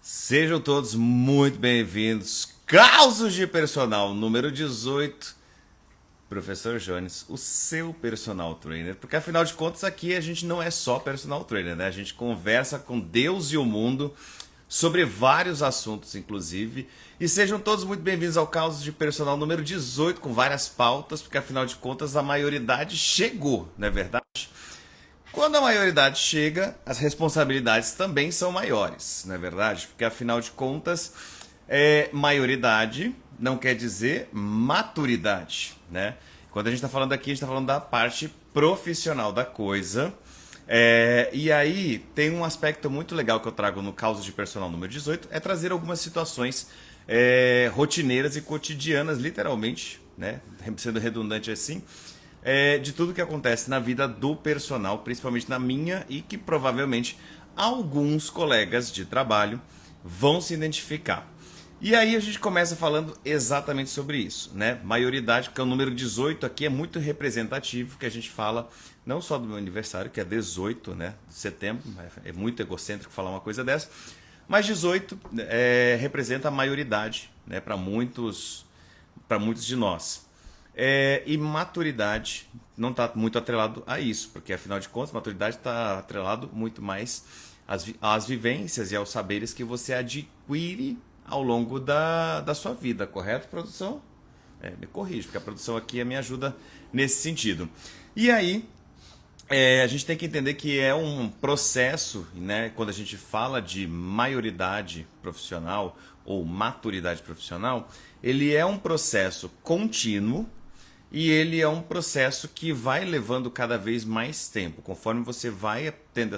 Sejam todos muito bem-vindos. Causos de Personal, número 18. Professor Jones, o seu personal trainer. Porque afinal de contas aqui a gente não é só personal trainer, né? A gente conversa com Deus e o mundo sobre vários assuntos, inclusive. E sejam todos muito bem-vindos ao Causos de Personal número 18, com várias pautas, porque afinal de contas a maioridade chegou, não é verdade? Quando a maioridade chega, as responsabilidades também são maiores, não é verdade? Porque afinal de contas, maioridade não quer dizer maturidade, né? Quando a gente está falando aqui, a gente está falando da parte profissional da coisa. E aí tem um aspecto muito legal que eu trago no Causa de Personal número 18, é trazer algumas situações rotineiras e cotidianas, literalmente, né? Sendo redundante assim, de tudo que acontece na vida do personal, principalmente na minha, e que provavelmente alguns colegas de trabalho vão se identificar. E aí a gente começa falando exatamente sobre isso, né? Maioridade, porque o número 18 aqui é muito representativo, que a gente fala não só do meu aniversário, que é 18, né, de setembro, é muito egocêntrico falar uma coisa dessa, mas 18 representa a maioridade, né, para muitos de nós. E maturidade não está muito atrelado a isso, porque afinal de contas, maturidade está atrelado muito mais às vivências e aos saberes que você adquire ao longo da sua vida, correto, produção? Me corrige, porque a produção aqui me ajuda nesse sentido. E aí, a gente tem que entender que é um processo, né? Quando a gente fala de maioridade profissional ou maturidade profissional, ele é um processo contínuo e ele é um processo que vai levando cada vez mais tempo. Conforme você vai tendo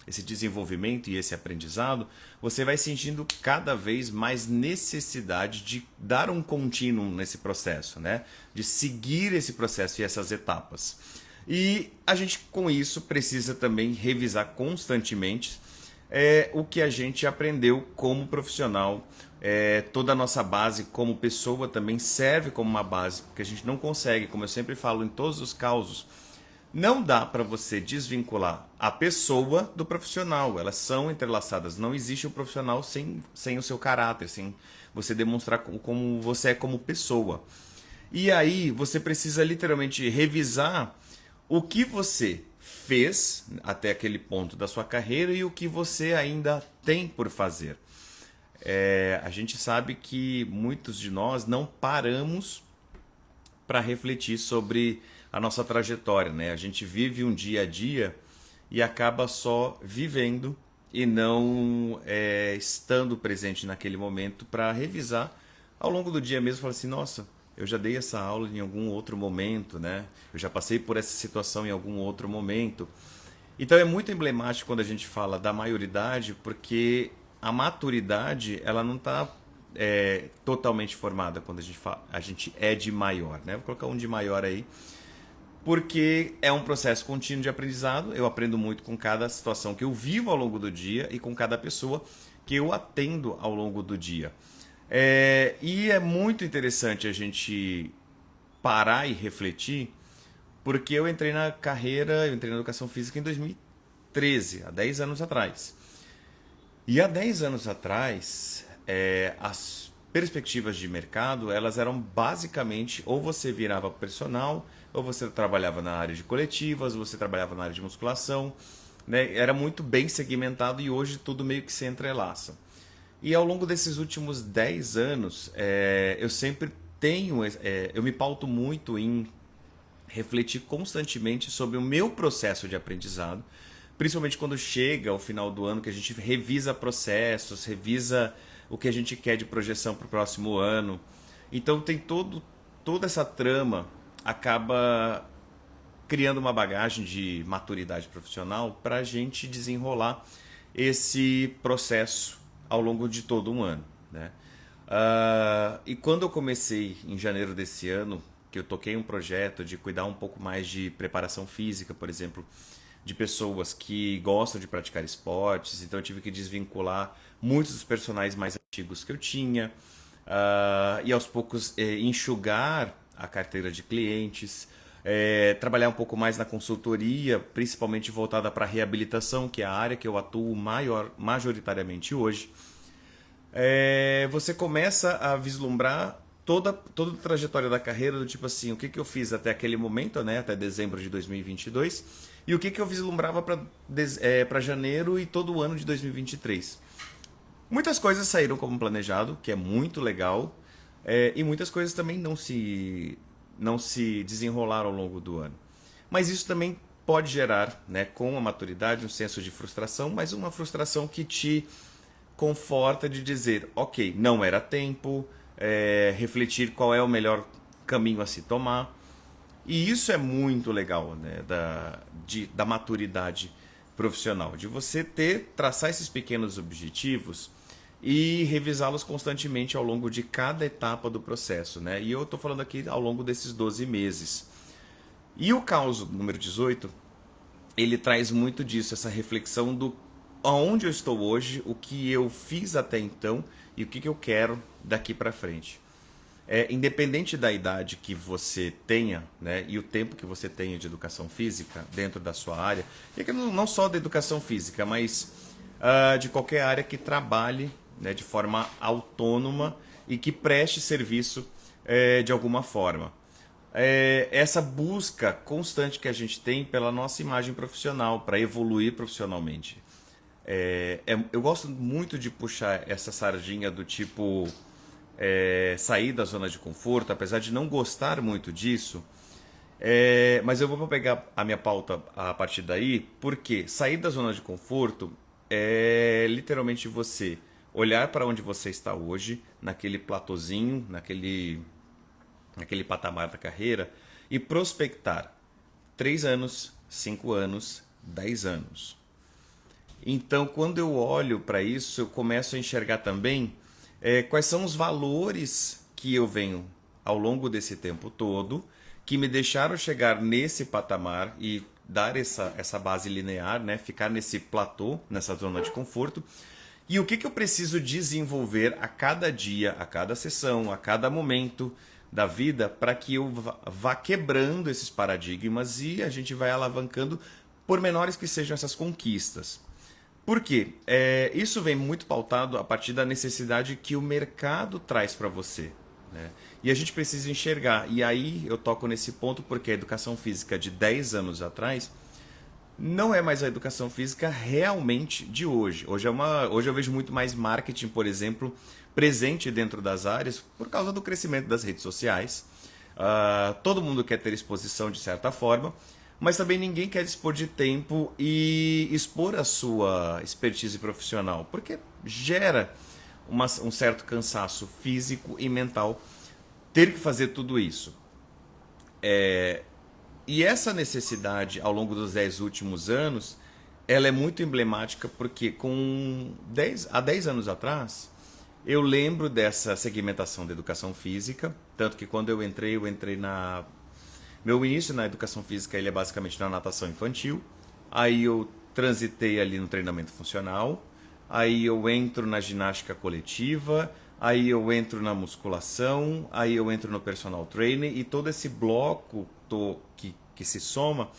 esse desenvolvimento e esse aprendizado, você vai sentindo cada vez mais necessidade de dar um contínuo nesse processo, né? De seguir esse processo e essas etapas. E a gente, com isso, precisa também revisar constantemente o que a gente aprendeu como profissional. Toda a nossa base como pessoa também serve como uma base, porque a gente não consegue, como eu sempre falo em todos os causos, não dá para você desvincular a pessoa do profissional. Elas são entrelaçadas. Não existe o profissional sem o seu caráter, sem você demonstrar como você é como pessoa. E aí você precisa literalmente revisar o que você fez até aquele ponto da sua carreira e o que você ainda tem por fazer. A gente sabe que muitos de nós não paramos para refletir sobre a nossa trajetória, né? A gente vive um dia a dia e acaba só vivendo e não estando presente naquele momento para revisar ao longo do dia mesmo. Falar assim, nossa, eu já dei essa aula em algum outro momento, né? Eu já passei por essa situação em algum outro momento. Então é muito emblemático quando a gente fala da maioridade, porque a maturidade ela não está totalmente formada quando a gente é de maior, né? Vou colocar um de maior aí, porque é um processo contínuo de aprendizado. Eu aprendo muito com cada situação que eu vivo ao longo do dia e com cada pessoa que eu atendo ao longo do dia. E é muito interessante a gente parar e refletir, porque eu entrei na carreira, eu entrei na educação física em 2013, há 10 anos atrás. E há 10 anos atrás, as perspectivas de mercado, elas eram basicamente, ou você virava personal, ou você trabalhava na área de coletivas, ou você trabalhava na área de musculação, né? Era muito bem segmentado e hoje tudo meio que se entrelaça. E ao longo desses últimos 10 anos, eu sempre eu me pauto muito em refletir constantemente sobre o meu processo de aprendizado, principalmente quando chega ao final do ano, que a gente revisa processos, revisa o que a gente quer de projeção para o próximo ano. Então tem toda essa trama acaba criando uma bagagem de maturidade profissional para a gente desenrolar esse processo ao longo de todo um ano, né? E quando eu comecei em janeiro desse ano, que eu toquei um projeto de cuidar um pouco mais de preparação física, por exemplo, de pessoas que gostam de praticar esportes, então eu tive que desvincular muitos dos personagens mais antigos que eu tinha, e aos poucos enxugar a carteira de clientes. trabalhar um pouco mais na consultoria, principalmente voltada para reabilitação, que é a área que eu atuo majoritariamente hoje. Você começa a vislumbrar toda a trajetória da carreira, do tipo assim, o que eu fiz até aquele momento, né, até dezembro de 2022, e o que eu vislumbrava para janeiro e todo o ano de 2023. Muitas coisas saíram como planejado, que é muito legal, e muitas coisas também não se desenrolaram ao longo do ano. Mas isso também pode gerar, né, com a maturidade, um senso de frustração, mas uma frustração que te conforta de dizer, ok, não era tempo, refletir qual é o melhor caminho a se tomar. E isso é muito legal, né, da maturidade profissional, de você traçar esses pequenos objetivos e revisá-los constantemente ao longo de cada etapa do processo, né? E eu estou falando aqui ao longo desses 12 meses. E o caos número 18, ele traz muito disso, essa reflexão do aonde eu estou hoje, o que eu fiz até então e o que eu quero daqui para frente. Independente da idade que você tenha, né, e o tempo que você tenha de educação física dentro da sua área, e que não só da educação física, mas de qualquer área que trabalhe, né, de forma autônoma e que preste serviço de alguma forma. Essa busca constante que a gente tem pela nossa imagem profissional, para evoluir profissionalmente. Eu gosto muito de puxar essa sardinha do tipo sair da zona de conforto, apesar de não gostar muito disso. Mas eu vou pegar a minha pauta a partir daí, porque sair da zona de conforto é literalmente você olhar para onde você está hoje, naquele platôzinho, naquele patamar da carreira, e prospectar 3 anos, 5 anos, 10 anos. Então, quando eu olho para isso, eu começo a enxergar também quais são os valores que eu venho ao longo desse tempo todo, que me deixaram chegar nesse patamar e dar essa base linear, né? Ficar nesse platô, nessa zona de conforto. E o que eu preciso desenvolver a cada dia, a cada sessão, a cada momento da vida, para que eu vá quebrando esses paradigmas e a gente vai alavancando, por menores que sejam essas conquistas. Por quê? Isso vem muito pautado a partir da necessidade que o mercado traz para você, né? E a gente precisa enxergar. E aí eu toco nesse ponto porque a educação física de 10 anos atrás não é mais a educação física realmente de hoje. Hoje eu vejo muito mais marketing, por exemplo, presente dentro das áreas por causa do crescimento das redes sociais. Todo mundo quer ter exposição de certa forma, mas também ninguém quer dispor de tempo e expor a sua expertise profissional, porque gera um certo cansaço físico e mental ter que fazer tudo isso. E essa necessidade, ao longo dos 10 últimos anos, ela é muito emblemática porque há 10 anos atrás, eu lembro dessa segmentação da educação física, tanto que quando eu entrei Meu início na educação física ele é basicamente na natação infantil, aí eu transitei ali no treinamento funcional, aí eu entro na ginástica coletiva, aí eu entro na musculação, aí eu entro no personal trainer e todo esse bloco que se soma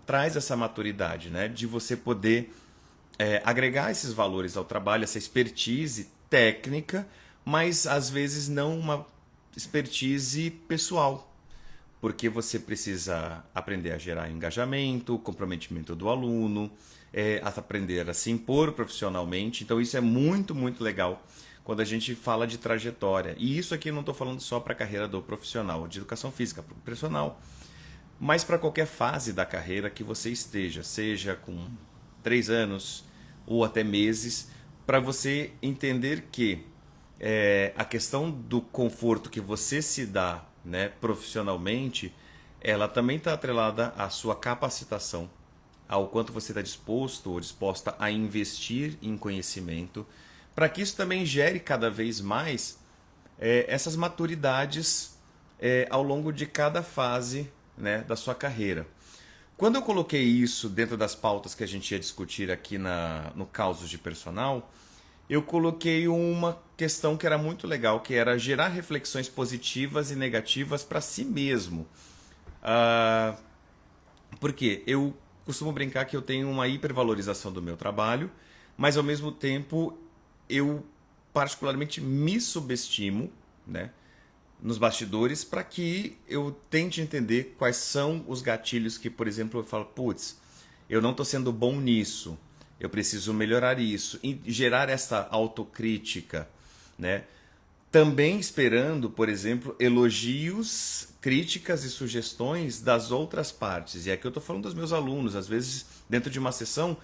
traz essa maturidade, né, de você poder agregar esses valores ao trabalho, essa expertise técnica, mas às vezes não uma expertise pessoal, porque você precisa aprender a gerar engajamento, comprometimento do aluno, a aprender a se impor profissionalmente. Então isso é muito, muito legal quando a gente fala de trajetória. E isso aqui eu não estou falando só para a carreira do profissional de educação física, para o personal, mas para qualquer fase da carreira que você esteja, seja com 3 anos ou até meses, para você entender que a questão do conforto que você se dá, né, profissionalmente, ela também está atrelada à sua capacitação, ao quanto você está disposto ou disposta a investir em conhecimento, para que isso também gere cada vez mais essas maturidades ao longo de cada fase, né, da sua carreira. Quando eu coloquei isso dentro das pautas que a gente ia discutir aqui no Causos de Personal, eu coloquei uma questão que era muito legal, que era gerar reflexões positivas e negativas para si mesmo. Ah, porque eu costumo brincar que eu tenho uma hipervalorização do meu trabalho, mas ao mesmo tempo eu particularmente me subestimo, né, nos bastidores para que eu tente entender quais são os gatilhos que, por exemplo, eu falo, putz, eu não estou sendo bom nisso, eu preciso melhorar isso, e gerar essa autocrítica, né? Também esperando, por exemplo, elogios, críticas e sugestões das outras partes. E aqui eu estou falando dos meus alunos. Às vezes, dentro de uma sessão,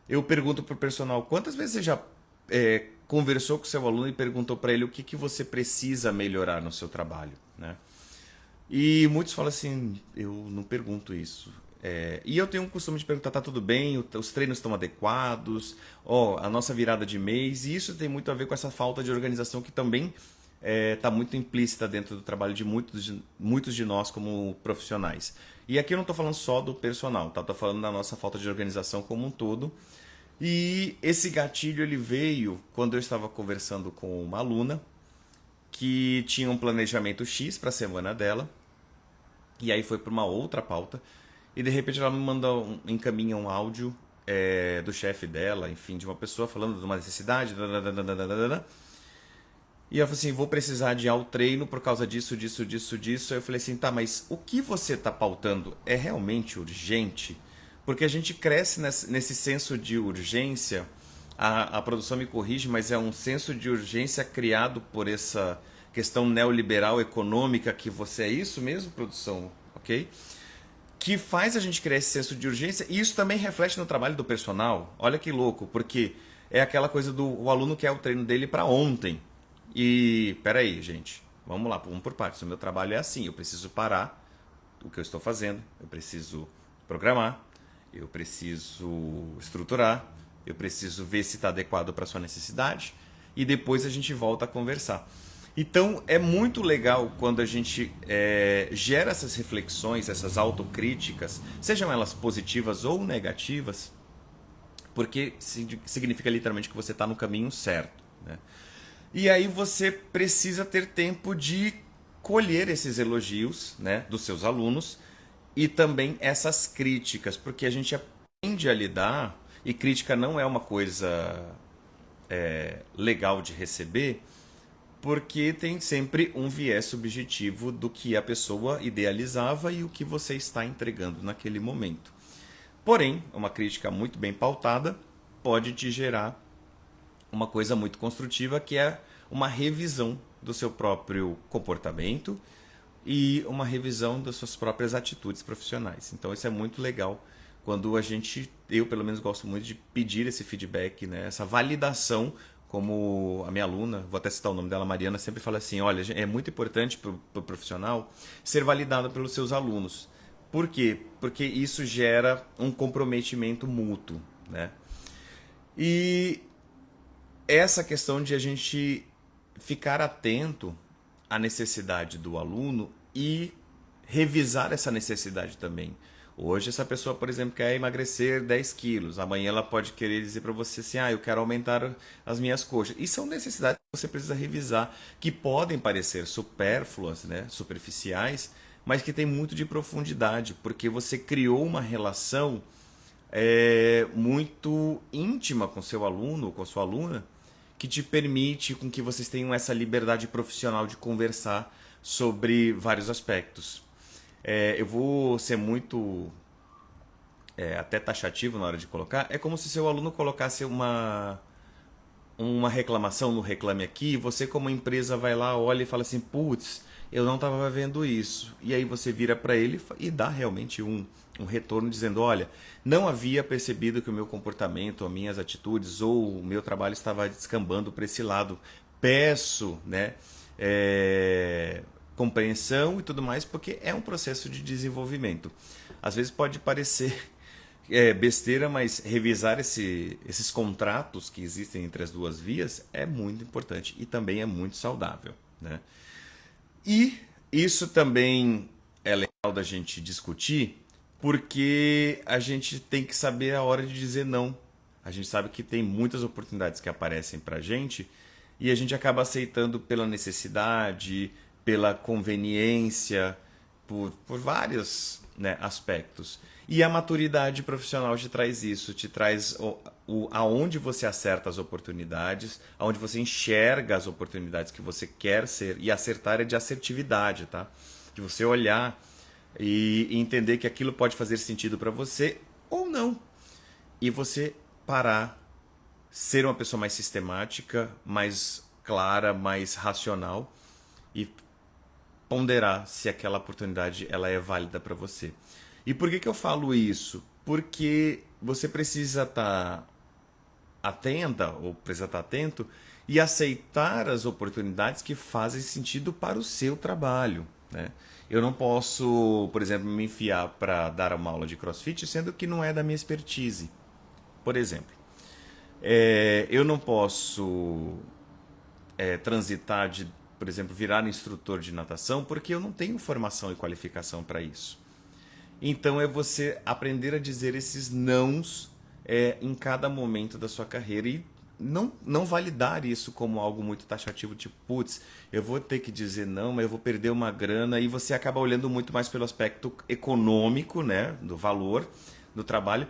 eu pergunto para o personal quantas vezes você já conversou com o seu aluno e perguntou para ele o que você precisa melhorar no seu trabalho, né? E muitos falam assim, eu não pergunto isso. E eu tenho um costume de perguntar, tá tudo bem, os treinos estão adequados, ó, a nossa virada de mês, e isso tem muito a ver com essa falta de organização que também está muito implícita dentro do trabalho de muitos de nós como profissionais. E aqui eu não estou falando só do personal, tá? Estou falando da nossa falta de organização como um todo. E esse gatilho ele veio quando eu estava conversando com uma aluna que tinha um planejamento X para a semana dela, e aí foi para uma outra pauta, e de repente ela me manda encaminha um áudio do chefe dela, enfim, de uma pessoa falando de uma necessidade, dadadadadadadada. E ela falou assim, vou precisar adiar o treino por causa disso, disso, disso, disso. Aí eu falei assim, tá, mas o que você está pautando é realmente urgente? Porque a gente cresce nesse senso de urgência, a produção me corrige, mas é um senso de urgência criado por essa questão neoliberal econômica que você é isso mesmo, produção, ok? Que faz a gente criar esse senso de urgência e isso também reflete no trabalho do personal. Olha que louco, porque é aquela coisa do o aluno quer o treino dele para ontem. E peraí, gente, vamos lá, vamos por partes. O meu trabalho é assim, eu preciso parar o que eu estou fazendo, eu preciso programar, eu preciso estruturar, eu preciso ver se está adequado para a sua necessidade e depois a gente volta a conversar. Então é muito legal quando a gente gera essas reflexões, essas autocríticas, sejam elas positivas ou negativas, porque significa literalmente que você está no caminho certo, né? E aí você precisa ter tempo de colher esses elogios, né, dos seus alunos e também essas críticas, porque a gente aprende a lidar, e crítica não é uma coisa legal de receber, porque tem sempre um viés subjetivo do que a pessoa idealizava e o que você está entregando naquele momento. Porém, uma crítica muito bem pautada pode te gerar uma coisa muito construtiva, que é uma revisão do seu próprio comportamento e uma revisão das suas próprias atitudes profissionais. Então isso é muito legal quando eu pelo menos gosto muito de pedir esse feedback, né, essa validação, como a minha aluna, vou até citar o nome dela, Mariana, sempre fala assim, olha, é muito importante para o profissional ser validado pelos seus alunos. Por quê? Porque isso gera um comprometimento mútuo, né? E essa questão de a gente ficar atento à necessidade do aluno e revisar essa necessidade também. Hoje essa pessoa, por exemplo, quer emagrecer 10 quilos. Amanhã ela pode querer dizer para você assim, eu quero aumentar as minhas coxas. E são necessidades que você precisa revisar, que podem parecer supérfluas, né, superficiais, mas que tem muito de profundidade, porque você criou uma relação muito íntima com seu aluno, com sua aluna, que te permite com que vocês tenham essa liberdade profissional de conversar sobre vários aspectos. Eu vou ser muito até taxativo na hora de colocar. É como se seu aluno colocasse uma reclamação no Reclame Aqui, você como empresa vai lá, olha e fala assim, putz, eu não estava vendo isso. E aí você vira para ele e dá realmente um retorno dizendo, olha, não havia percebido que o meu comportamento, as minhas atitudes ou o meu trabalho estava descambando para esse lado. Peço, né, compreensão e tudo mais, porque é um processo de desenvolvimento. Às vezes pode parecer besteira, mas revisar esses contratos que existem entre as duas vias é muito importante e também é muito saudável, né? E isso também é legal da gente discutir, porque a gente tem que saber a hora de dizer não. A gente sabe que tem muitas oportunidades que aparecem pra gente e a gente acaba aceitando pela necessidade, pela conveniência, por vários, né, aspectos. E a maturidade profissional te traz isso, te traz aonde você acerta as oportunidades, aonde você enxerga as oportunidades que você quer ser. E acertar é de assertividade, tá? De você olhar e entender que aquilo pode fazer sentido para você ou não. E você parar, ser uma pessoa mais sistemática, mais clara, mais racional e ponderar se aquela oportunidade ela é válida para você. E por que eu falo isso? Porque você precisa estar atenta ou precisa estar atento e aceitar as oportunidades que fazem sentido para o seu trabalho, né? Eu não posso, por exemplo, me enfiar para dar uma aula de CrossFit sendo que não é da minha expertise. Por exemplo, eu não posso transitar de, por exemplo, virar instrutor de natação porque eu não tenho formação e qualificação para isso. Então é você aprender a dizer esses nãos em cada momento da sua carreira e não validar isso como algo muito taxativo, tipo, putz, eu vou ter que dizer não, mas eu vou perder uma grana, e você acaba olhando muito mais pelo aspecto econômico, né, do valor do trabalho,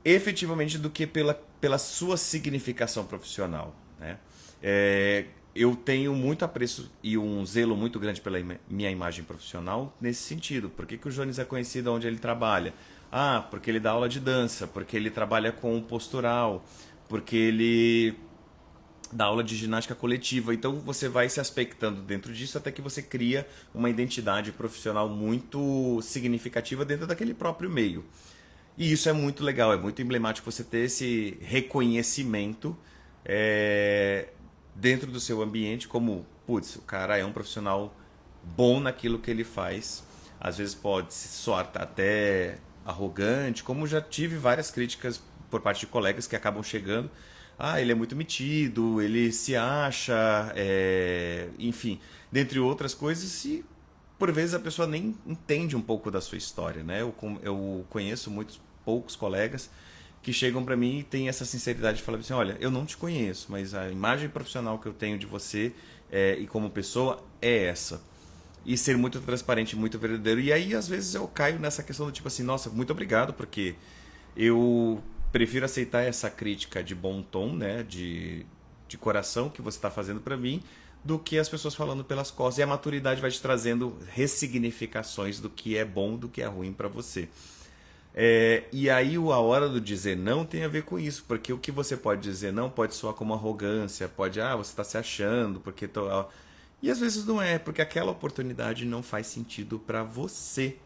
efetivamente, do que pela sua significação profissional, né? Eu tenho muito apreço e um zelo muito grande pela minha imagem profissional nesse sentido. Por que o Jones é conhecido onde ele trabalha? Ah, porque ele dá aula de dança, porque ele trabalha com postural, porque ele dá aula de ginástica coletiva. Então você vai se aspectando dentro disso até que você cria uma identidade profissional muito significativa dentro daquele próprio meio. E isso é muito legal, é muito emblemático você ter esse reconhecimento dentro do seu ambiente como, putz, o cara é um profissional bom naquilo que ele faz. Às vezes pode soar até arrogante, como já tive várias críticas por parte de colegas que acabam chegando. Ah, ele é muito metido, ele se acha, enfim, dentre outras coisas, e por vezes a pessoa nem entende um pouco da sua história, né? Eu conheço muitos poucos colegas que chegam para mim e têm essa sinceridade de falar assim, olha, eu não te conheço, mas a imagem profissional que eu tenho de você e como pessoa é essa. E ser muito transparente, muito verdadeiro. E aí, às vezes, eu caio nessa questão do tipo assim, nossa, muito obrigado, porque eu prefiro aceitar essa crítica de bom tom, né, de coração que você está fazendo para mim, do que as pessoas falando pelas costas. E a maturidade vai te trazendo ressignificações do que é bom, do que é ruim para você. E aí a hora do dizer não tem a ver com isso, porque o que você pode dizer não pode soar como arrogância, pode, você está se achando, porque e às vezes não é, porque aquela oportunidade não faz sentido para você.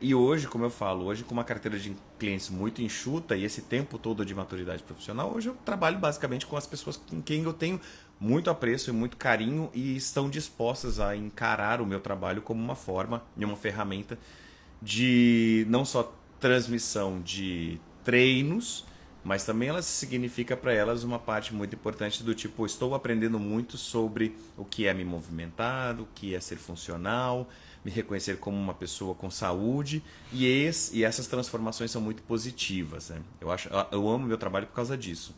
E hoje, como eu falo, hoje com uma carteira de clientes muito enxuta e esse tempo todo de maturidade profissional, hoje eu trabalho basicamente com as pessoas com quem eu tenho muito apreço e muito carinho e estão dispostas a encarar o meu trabalho como uma forma e uma ferramenta de não só transmissão de treinos, mas também ela significa para elas uma parte muito importante do tipo, estou aprendendo muito sobre o que é me movimentar, o que é ser funcional, me reconhecer como uma pessoa com saúde, e essas transformações são muito positivas, né? Eu amo meu trabalho por causa disso.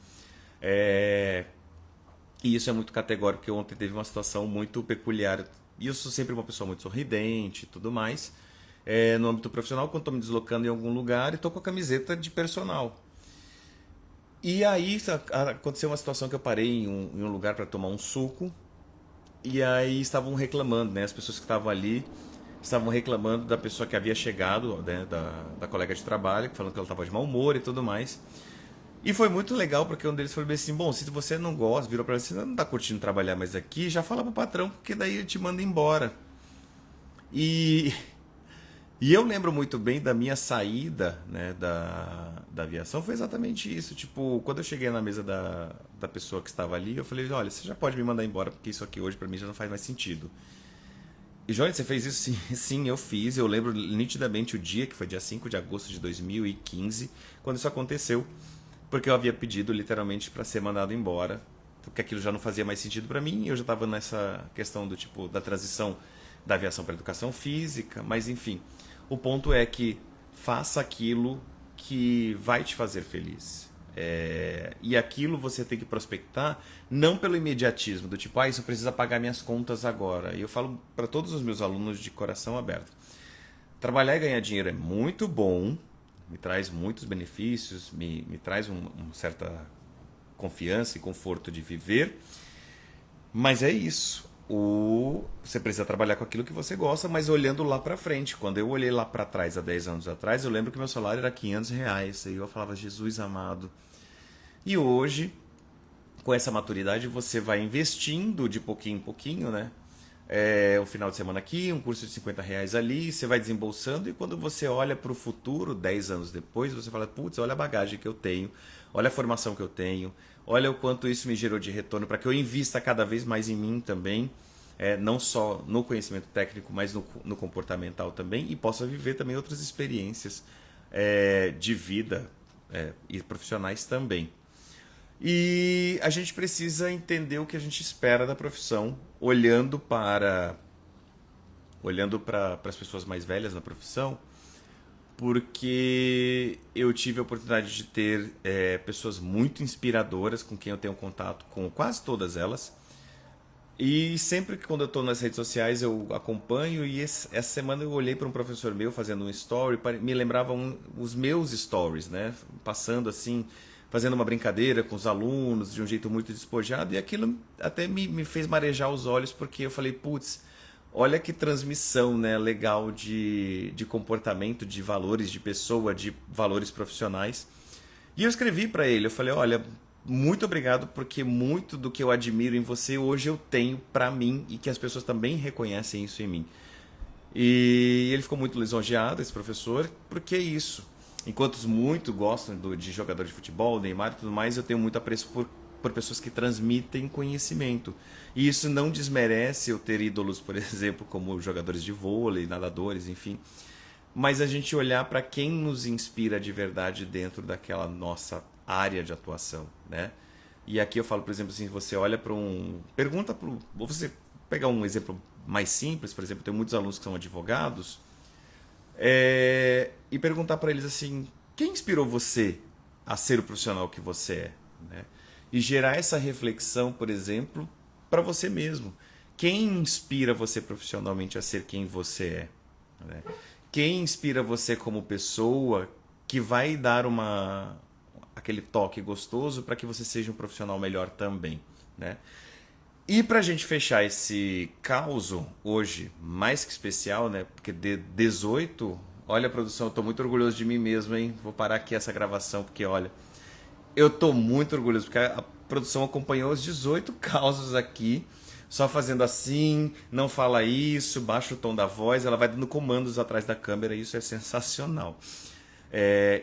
E isso é muito categórico, porque ontem teve uma situação muito peculiar, e eu sou sempre uma pessoa muito sorridente e tudo mais, no âmbito profissional, quando estou me deslocando em algum lugar e estou com a camiseta de personal. E aí aconteceu uma situação que eu parei em um lugar para tomar um suco, e aí estavam reclamando, né? As pessoas que estavam ali estavam reclamando da pessoa que havia chegado, né? Da colega de trabalho, falando que ela estava de mau humor e tudo mais. E foi muito legal, porque um deles falou bem assim, bom, se você não gosta, virou para você, não está curtindo trabalhar mais aqui, já fala pro patrão, porque daí ele te manda embora. E E eu lembro muito bem da minha saída, né, da aviação, foi exatamente isso. Tipo, quando eu cheguei na mesa da pessoa que estava ali, eu falei, olha, você já pode me mandar embora, porque isso aqui hoje pra mim já não faz mais sentido. E, Johnny, você fez isso? Sim, sim, eu fiz. Eu lembro nitidamente o dia, que foi dia 5 de agosto de 2015, quando isso aconteceu. Porque eu havia pedido, literalmente, para ser mandado embora, porque aquilo já não fazia mais sentido para mim. Eu já estava nessa questão do tipo da transição da aviação para educação física, mas enfim. O ponto é que faça aquilo que vai te fazer feliz. E aquilo você tem que prospectar não pelo imediatismo, do tipo, isso precisa pagar minhas contas agora. E eu falo para todos os meus alunos de coração aberto. Trabalhar e ganhar dinheiro é muito bom, me traz muitos benefícios, me traz uma certa confiança e conforto de viver, mas é isso. Você precisa trabalhar com aquilo que você gosta, mas olhando lá pra frente. Quando eu olhei lá pra trás, há 10 anos atrás, eu lembro que meu salário era R$ 500. E eu falava, Jesus amado. E hoje, com essa maturidade, você vai investindo de pouquinho em pouquinho, né? Um final de semana aqui, um curso de R$ 50 ali, você vai desembolsando e quando você olha para o futuro, 10 anos depois, você fala, putz, olha a bagagem que eu tenho, olha a formação que eu tenho, olha o quanto isso me gerou de retorno para que eu invista cada vez mais em mim também, não só no conhecimento técnico, mas no comportamental também, e possa viver também outras experiências de vida e profissionais também. E a gente precisa entender o que a gente espera da profissão, olhando para as pessoas mais velhas na profissão, porque eu tive a oportunidade de ter pessoas muito inspiradoras com quem eu tenho contato com quase todas elas. E sempre que quando eu estou nas redes sociais eu acompanho e essa semana eu olhei para um professor meu fazendo um story, me lembravam os meus stories, né? Passando assim, fazendo uma brincadeira com os alunos de um jeito muito despojado e aquilo até me fez marejar os olhos porque eu falei, putz, olha que transmissão, né, legal de comportamento, de valores de pessoa, de valores profissionais. E eu escrevi para ele, eu falei, olha, muito obrigado porque muito do que eu admiro em você hoje eu tenho para mim e que as pessoas também reconhecem isso em mim. E ele ficou muito lisonjeado, esse professor, porque é isso. Enquanto muito gostam de jogador de futebol, Neymar e tudo mais, eu tenho muito apreço por pessoas que transmitem conhecimento. E isso não desmerece eu ter ídolos, por exemplo, como jogadores de vôlei, nadadores, enfim. Mas a gente olhar para quem nos inspira de verdade dentro daquela nossa área de atuação, né? E aqui eu falo, por exemplo, assim, você olha para pergunta para vou você pegar um exemplo mais simples, por exemplo, eu tenho muitos alunos que são advogados, e perguntar para eles assim, quem inspirou você a ser o profissional que você é, né? E gerar essa reflexão, por exemplo, para você mesmo. Quem inspira você profissionalmente a ser quem você é, né? Quem inspira você como pessoa que vai dar aquele toque gostoso para que você seja um profissional melhor também, né? E para a gente fechar esse causo hoje, mais que especial, né? Porque de 18, olha a produção, eu estou muito orgulhoso de mim mesmo, hein? Vou parar aqui essa gravação, porque olha, eu estou muito orgulhoso, porque a produção acompanhou os 18 causos aqui, só fazendo assim, não fala isso, baixa o tom da voz, ela vai dando comandos atrás da câmera, e isso é sensacional.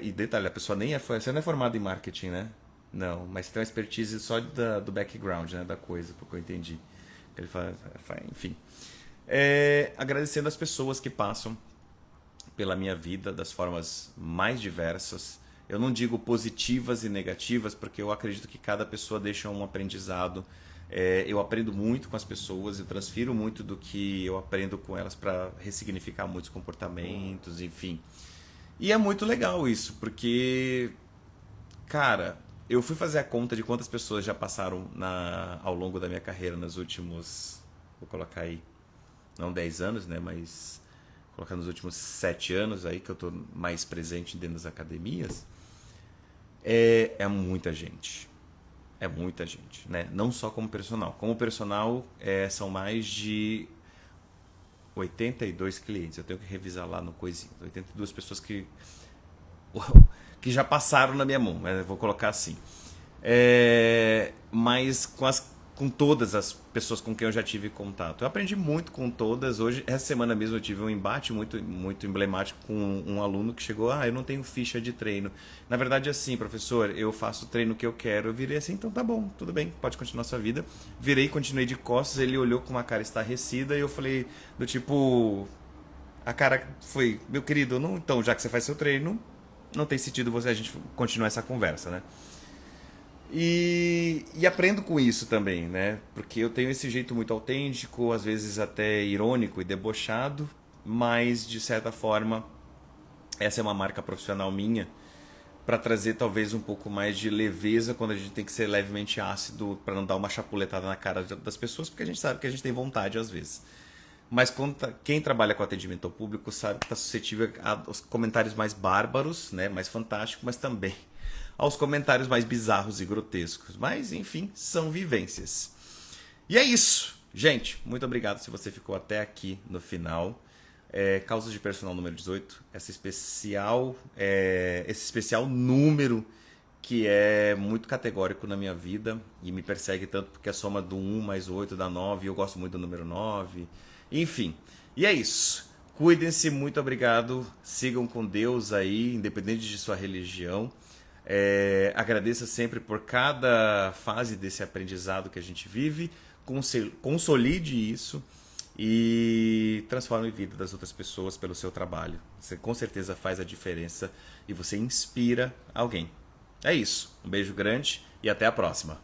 E detalhe, a pessoa você não é formada em marketing, né? Não, mas tem uma expertise só do background, né, da coisa, porque eu entendi. Ele enfim. Agradecendo as pessoas que passam pela minha vida das formas mais diversas. Eu não digo positivas e negativas, porque eu acredito que cada pessoa deixa um aprendizado. Eu aprendo muito com as pessoas, eu transfiro muito do que eu aprendo com elas para ressignificar muitos comportamentos, enfim. E é muito legal isso, porque, cara, eu fui fazer a conta de quantas pessoas já passaram ao longo da minha carreira nos últimos, vou colocar aí, não 10 anos, né, mas colocar nos últimos 7 anos aí que eu tô mais presente dentro das academias. É muita gente. É muita gente, né? Não só como personal. Como personal, são mais de 82 clientes. Eu tenho que revisar lá no coisinho. 82 pessoas que já passaram na minha mão, né? Vou colocar assim. Mas com todas as pessoas com quem eu já tive contato. Eu aprendi muito com todas. Hoje, essa semana mesmo, eu tive um embate muito, muito emblemático com um aluno que chegou, eu não tenho ficha de treino. Na verdade, assim, professor, eu faço o treino que eu quero. Eu virei assim, então tá bom, tudo bem, pode continuar sua vida. Virei e continuei de costas, ele olhou com uma cara estarrecida e eu falei, do tipo... A cara foi, meu querido, então, já que você faz seu treino, não tem sentido a gente continuar essa conversa, né? E aprendo com isso também, né? Porque eu tenho esse jeito muito autêntico, às vezes até irônico e debochado, mas de certa forma essa é uma marca profissional minha, para trazer talvez um pouco mais de leveza quando a gente tem que ser levemente ácido para não dar uma chapuletada na cara das pessoas, porque a gente sabe que a gente tem vontade às vezes. Mas quem trabalha com atendimento ao público sabe que está suscetível aos comentários mais bárbaros, né, mais fantásticos, mas também aos comentários mais bizarros e grotescos. Mas, enfim, são vivências. E é isso. Gente, muito obrigado se você ficou até aqui no final. Causas de Personal número 18, esse especial número que é muito categórico na minha vida e me persegue tanto porque a soma do 1 mais o 8 dá 9, e eu gosto muito do número 9. Enfim, e é isso. Cuidem-se, muito obrigado. Sigam com Deus aí, independente de sua religião. Agradeça sempre por cada fase desse aprendizado que a gente vive. Consolide isso e transforme a vida das outras pessoas pelo seu trabalho. Você com certeza faz a diferença e você inspira alguém. É isso. Um beijo grande e até a próxima.